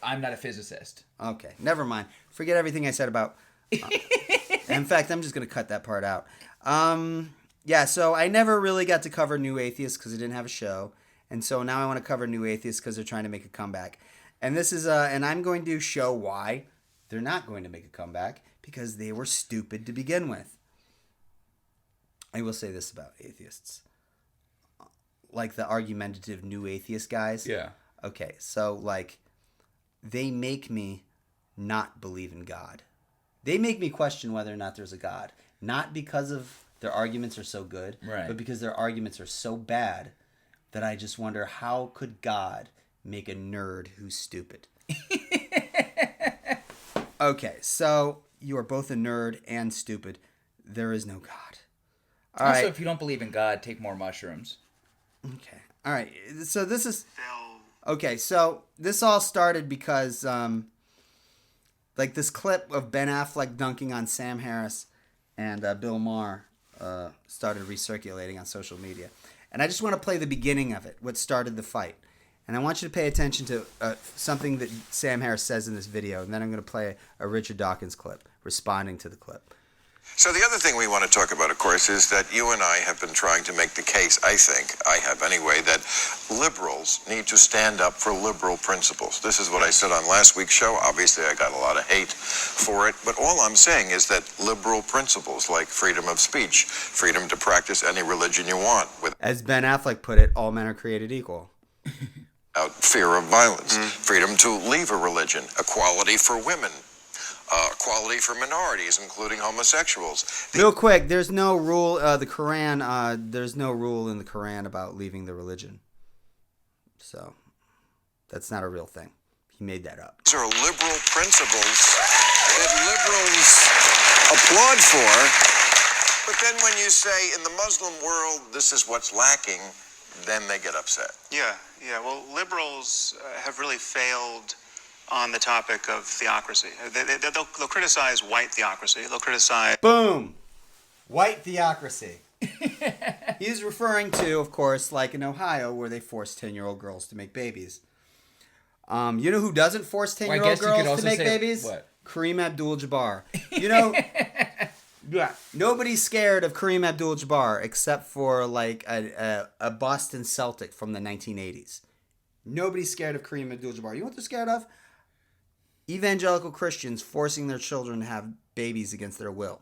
I'm not a physicist. Okay, never mind. Forget everything I said about... in fact, I'm just going to cut that part out. Yeah, so I never really got to cover New Atheists because I didn't have a show. And so now I want to cover New Atheists because they're trying to make a comeback. And this is and I'm going to show why they're not going to make a comeback, because they were stupid to begin with. I will say this about atheists. Like the argumentative New Atheist guys. Yeah. Okay, so like they make me not believe in God. They make me question whether or not there's a God. Not because of their arguments are so good, right, but because their arguments are so bad that I just wonder, how could God make a nerd who's stupid? Okay, so you are both a nerd and stupid. There is no God. All also, right. if you don't believe in God, take more mushrooms. Okay. All right. So this is... Okay, so this all started because... like this clip of Ben Affleck dunking on Sam Harris and Bill Maher started recirculating on social media. And I just want to play the beginning of it, what started the fight. And I want you to pay attention to something that Sam Harris says in this video. And then I'm going to play a Richard Dawkins clip responding to the clip. So the other thing we want to talk about, of course, is that you and I have been trying to make the case, I think, I have anyway, that liberals need to stand up for liberal principles. This is what I said on last week's show. Obviously, I got a lot of hate for it. But all I'm saying is that liberal principles like freedom of speech, freedom to practice any religion you want, as Ben Affleck put it, all men are created equal. Without fear of violence, freedom to leave a religion, equality for women, equality for minorities, including homosexuals. Real quick, there's no rule. The Quran. There's no rule in the Quran about leaving the religion. So that's not a real thing. He made that up. These are liberal principles that liberals applaud for. But then when you say in the Muslim world this is what's lacking, then they get upset. Yeah. Well, liberals have really failed on the topic of theocracy. They'll criticize white theocracy. They'll criticize... Boom! White theocracy. He's referring to, of course, like in Ohio, where they force 10-year-old girls to make babies. You know who doesn't force 10-year-old girls to make babies? What? Kareem Abdul-Jabbar. You know... Yeah. Nobody's scared of Kareem Abdul-Jabbar except for like a Boston Celtic from the 1980s. Nobody's scared of Kareem Abdul-Jabbar. You know what they're scared of? Evangelical Christians forcing their children to have babies against their will.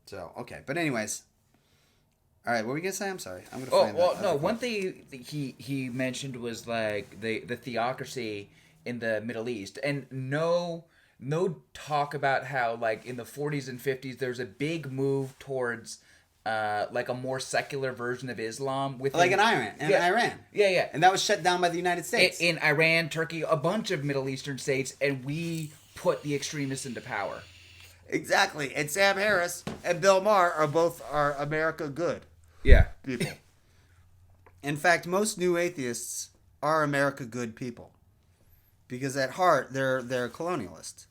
So, okay. But anyways. All right, what were you going to say? I'm sorry. I'm going to find that. No, one thing he mentioned was like the theocracy in the Middle East. And no talk about how like in the 40s and 50s there's a big move towards like a more secular version of Islam within, like in Iran. Yeah. And that was shut down by the United States. In Iran, Turkey, a bunch of Middle Eastern states, and we put the extremists into power. Exactly. And Sam Harris and Bill Maher are both America good. Yeah. People. In fact, most new atheists are America good people. Because at heart, they're colonialists.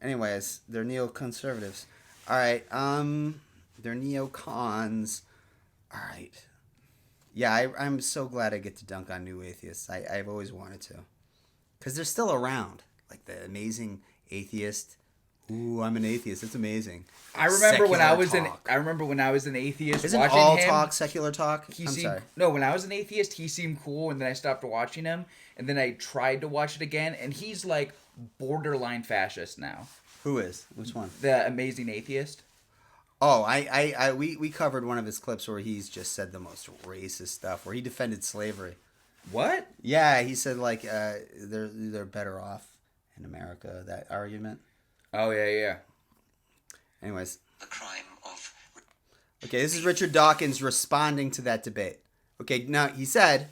Anyways, they're neoconservatives. All right, they're neocons. All right. Yeah, I'm so glad I get to dunk on new atheists. I've always wanted to. Because they're still around. Like the amazing atheist. Ooh, I'm an atheist. It's amazing. I remember when I was an atheist. Isn't watching all him, talk secular talk? Sorry. No, when I was an atheist, he seemed cool, and then I stopped watching him, and then I tried to watch it again, and he's like borderline fascist now. Who is? Which one? The amazing atheist. Oh, we covered one of his clips where he's just said the most racist stuff, where he defended slavery. What? Yeah, he said like they're better off in America. That argument. Oh yeah. Anyways. The crime of... Okay, this is Richard Dawkins responding to that debate. Okay, now he said,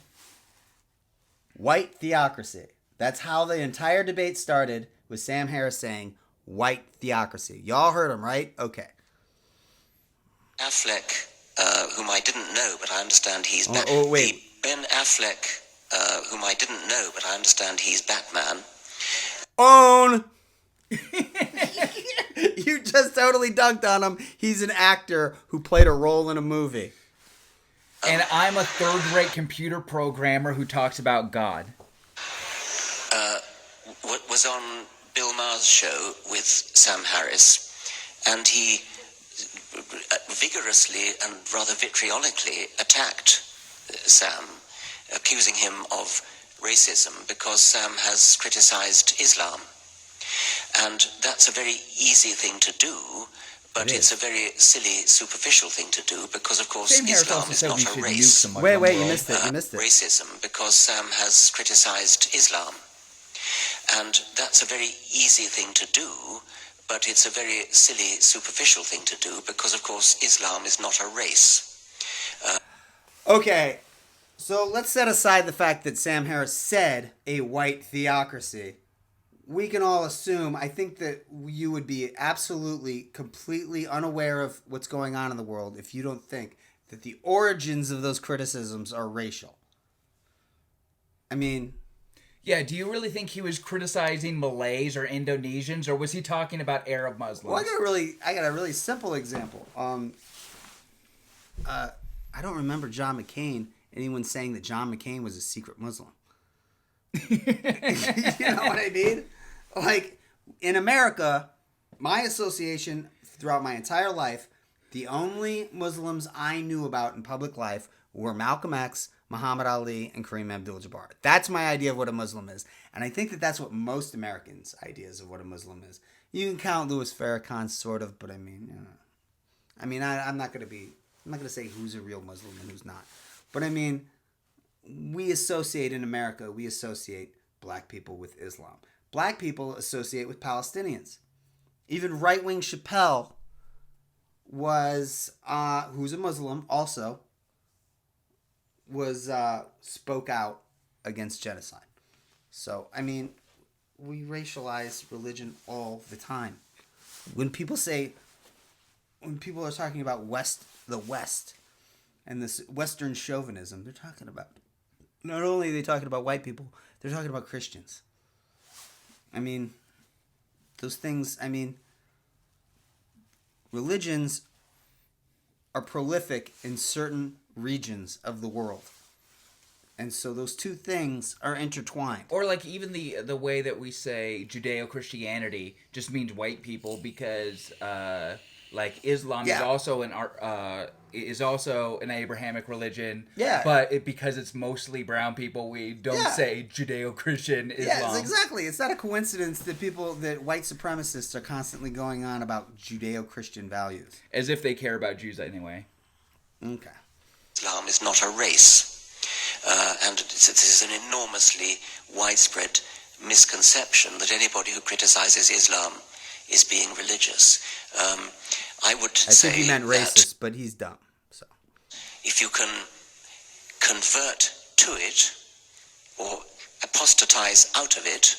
white theocracy. That's how the entire debate started, with Sam Harris saying, white theocracy. Y'all heard him, right? Okay. Affleck, whom I didn't know, but I understand he's... Oh, wait. Ben Affleck, whom I didn't know, but I understand he's Batman. Own! You just totally dunked on him. He's an actor who played a role in a movie. And I'm a third-rate computer programmer who talks about God. was on Bill Maher's show with Sam Harris, and he vigorously and rather vitriolically attacked Sam, accusing him of racism because Sam has criticized Islam. And that's a very easy thing to do, but it's a very silly, superficial thing to do because, of course, Sam Harris Islam also is said we not should a nuke race. the Muslim Wait, you world. missed it. You missed it. Racism because Sam has criticized Islam. And that's a very easy thing to do, but it's a very silly, superficial thing to do because, of course, Islam is not a race. Okay, so let's set aside the fact that Sam Harris said a white theocracy. We can all assume, I think that you would be absolutely, completely unaware of what's going on in the world if you don't think that the origins of those criticisms are racial. I mean... Yeah, do you really think he was criticizing Malays or Indonesians, or was he talking about Arab Muslims? Well, I got a really simple example. I don't remember John McCain, anyone saying that John McCain was a secret Muslim. You know what I mean? Like, in America, my association throughout my entire life, the only Muslims I knew about in public life were Malcolm X, Muhammad Ali, and Kareem Abdul-Jabbar. That's my idea of what a Muslim is. And I think that that's what most Americans' ideas of what a Muslim is. You can count Louis Farrakhan, sort of, but I mean, you know. I mean, I'm not going to say who's a real Muslim and who's not. But I mean, we associate black people with Islam. Black people associate with Palestinians. Even right-wing Chappelle was, who's a Muslim also, spoke out against genocide. So, I mean, we racialize religion all the time. When people are talking about the West, and this Western chauvinism, they're talking about, not only are they talking about white people, they're talking about Christians. I mean, those things, religions are prolific in certain regions of the world. And so those two things are intertwined. Or like even the way that we say Judeo-Christianity just means white people because like Islam is also an Abrahamic religion. Yeah. But because it's mostly brown people, we don't say Judeo-Christian Islam. Yes, exactly. It's not a coincidence that white supremacists are constantly going on about Judeo-Christian values. As if they care about Jews anyway. Okay. Islam is not a race. And this is an enormously widespread misconception that anybody who criticizes Islam is being religious. I think he meant racist, but he's dumb. So, if you can convert to it or apostatize out of it,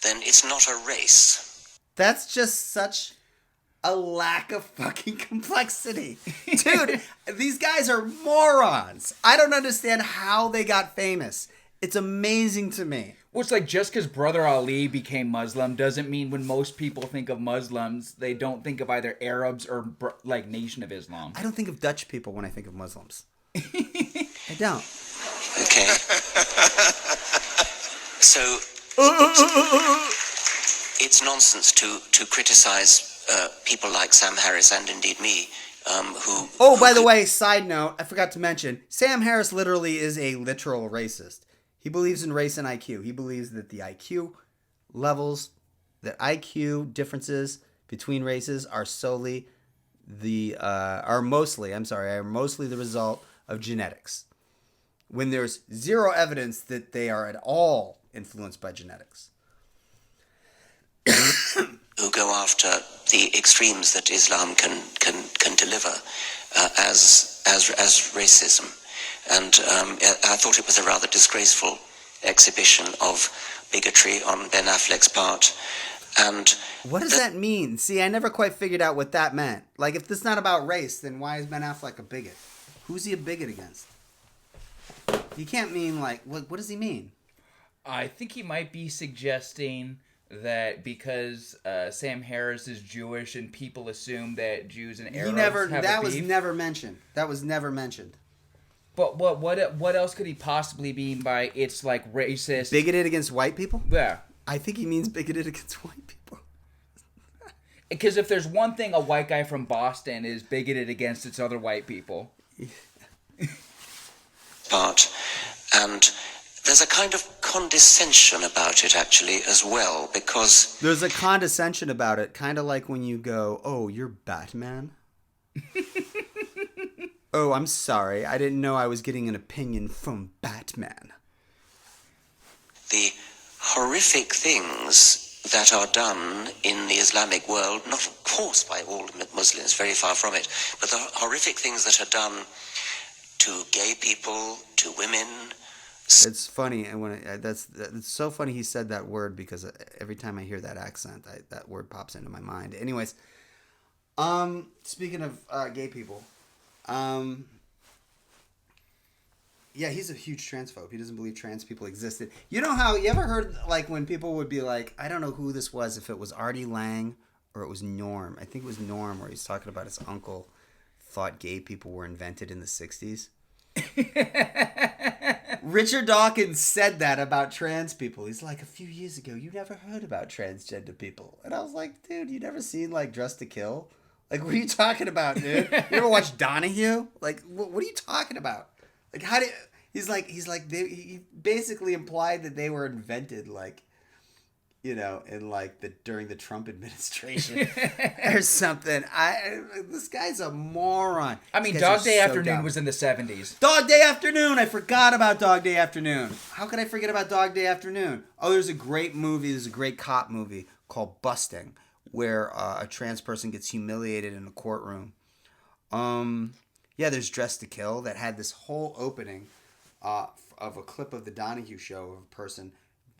then it's not a race. That's just such a lack of fucking complexity. Dude, these guys are morons. I don't understand how they got famous. It's amazing to me. Well, it's like just because Brother Ali became Muslim doesn't mean when most people think of Muslims, they don't think of either Arabs or like Nation of Islam. I don't think of Dutch people when I think of Muslims. I don't. Okay. So it's nonsense to criticize people like Sam Harris and indeed me, who... Oh, by the way, side note, I forgot to mention, Sam Harris literally is a literal racist. He believes in race and IQ. He believes that the IQ levels, that IQ differences between races are mostly the result of genetics. When there's zero evidence that they are at all influenced by genetics. Who go after the extremes that Islam can deliver as racism. And I thought it was a rather disgraceful exhibition of bigotry on Ben Affleck's part. And what does that mean? See, I never quite figured out what that meant. Like, if this is not about race, then why is Ben Affleck a bigot? Who's he a bigot against? He can't mean, like, what does he mean? I think he might be suggesting that because Sam Harris is Jewish and people assume that Jews and Arabs have a beef. That was never mentioned. But what else could he possibly mean by it's like racist? Bigoted against white people? Yeah. I think he means bigoted against white people. Because if there's one thing a white guy from Boston is bigoted against, it's other white people. Part, and there's a kind of condescension about it actually as well, because There's a condescension about it, kind of like when you go, "Oh, you're Batman." Oh, I'm sorry. I didn't know I was getting an opinion from Batman. the horrific things that are done in the Islamic world, not of course by all Muslims, very far from it, but the horrific things that are done to gay people, to women. It's funny, and that's so funny he said that word, because every time I hear that accent, that word pops into my mind. Anyways, speaking of gay people, yeah, he's a huge transphobe. He doesn't believe trans people existed. You know how you ever heard like when people would be like, I don't know who this was, if it was Artie Lang or it was Norm. I think it was Norm, where he's talking about his uncle thought gay people were invented in the 60s. Richard Dawkins said that about trans people. He's like, a few years ago, you never heard about transgender people. And I was like, dude, you never seen like Dressed to Kill? Like, what are you talking about, dude? You ever watch Donahue? Like, what are you talking about? Like, how do you... he basically implied that they were invented, like, you know, in like during the Trump administration or something. This guy's a moron. I mean, These guys Dog are Day so Afternoon dumb. was in the 70s. Dog Day Afternoon. I forgot about Dog Day Afternoon. How could I forget about Dog Day Afternoon? Oh, there's a great movie. There's a great cop movie called Busting, where a trans person gets humiliated in a courtroom. Yeah, there's Dressed to Kill that had this whole opening of a clip of the Donahue show of a person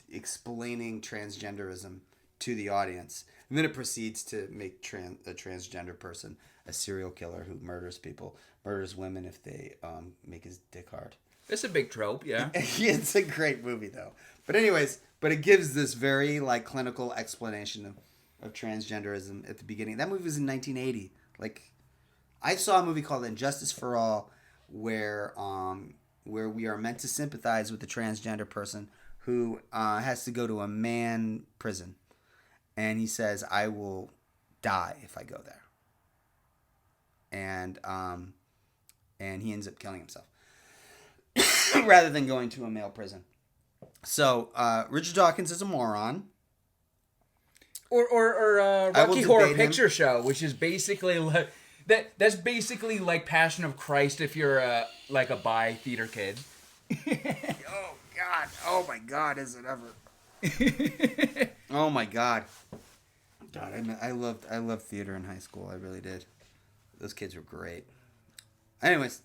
explaining transgenderism to the audience. And then it proceeds to make a transgender person a serial killer who murders women if they make his dick hard. It's a big trope, yeah. It's a great movie, though. But anyways, it gives this very like clinical explanation of transgenderism at the beginning. That movie was in 1980. Like, I saw a movie called Injustice for All, where we are meant to sympathize with the transgender person who has to go to a man prison, and he says, "I will die if I go there," and he ends up killing himself rather than going to a male prison. So Richard Dawkins is a moron. Or I will Rocky Horror debate him. Picture Show, which is basically like that's basically like Passion of Christ if you're like a bi theater kid. Oh God! Oh my God! Is it ever? Oh my God! God, I loved theater in high school. I really did. Those kids were great. Anyways,